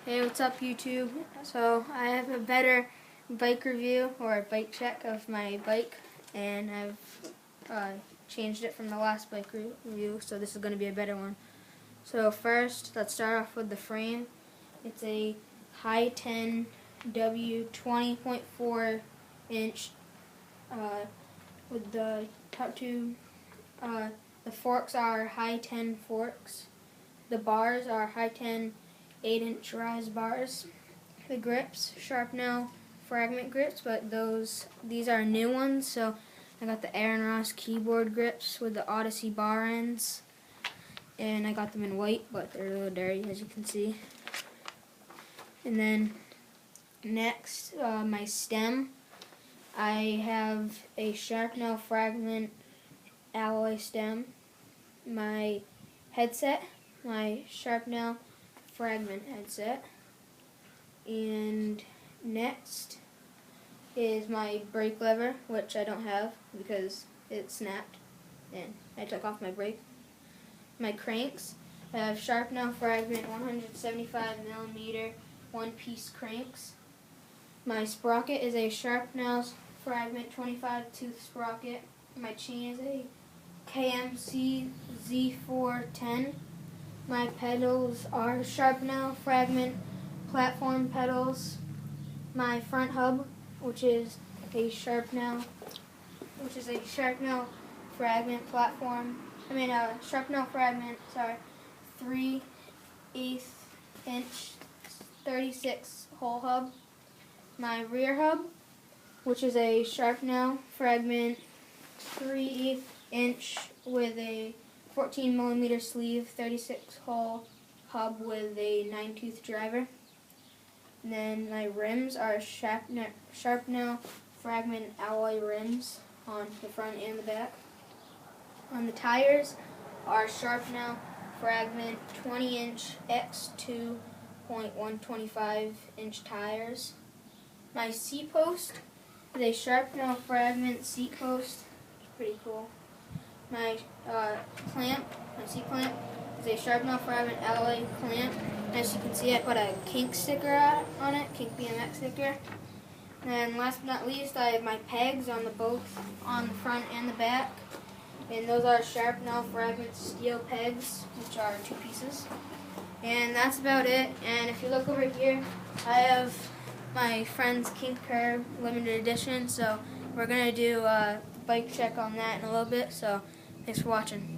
Hey, what's up YouTube? So I have a better bike review or a bike check of my bike, and I've changed it from the last bike review, so this is going to be a better one. So first, let's start off with the frame. It's a high 10 W 20.4 inch with the top two. The forks are high 10 forks. The bars are high 10 8-inch rise bars. The grips, Sharpnail fragment grips, but these are new ones. So I got the Aaron Ross keyboard grips with the Odyssey bar ends, and I got them in white, but they're a little dirty, as you can see. And then next, my stem. I have a Sharpnail fragment alloy stem. My headset, my Sharpnail fragment headset. And next is my brake lever, which I don't have because it snapped and I took off my brake. My cranks, I have Sharpnail fragment 175mm one-piece cranks. My sprocket is a Sharpnail fragment 25 tooth sprocket. My chain is a KMC Z410. My pedals are Sharpnail fragment platform pedals. My front hub, which is a Sharpnail fragment platform. Sharpnail fragment, 3/8 inch 36 hole hub. My rear hub, which is a Sharpnail fragment 3/8 inch with a 14mm sleeve, 36 hole hub with a 9-tooth driver. And then my rims are Sharpnail fragment alloy rims on the front and the back. On the tires are Sharpnail fragment 20-inch X2.125-inch tires. My seat post is a Sharpnail fragment seat post. It's pretty cool. My seat clamp is a Sharpnail fragment alloy clamp. As you can see, I put a kink sticker on it, kink BMX sticker. And last but not least, I have my pegs on the front and the back. And those are Sharpnail fragment steel pegs, which are 2 pieces. And that's about it. And if you look over here, I have my friend's Kink Curve limited edition. So we're going to do a bike check on that in a little bit. So thanks for watching.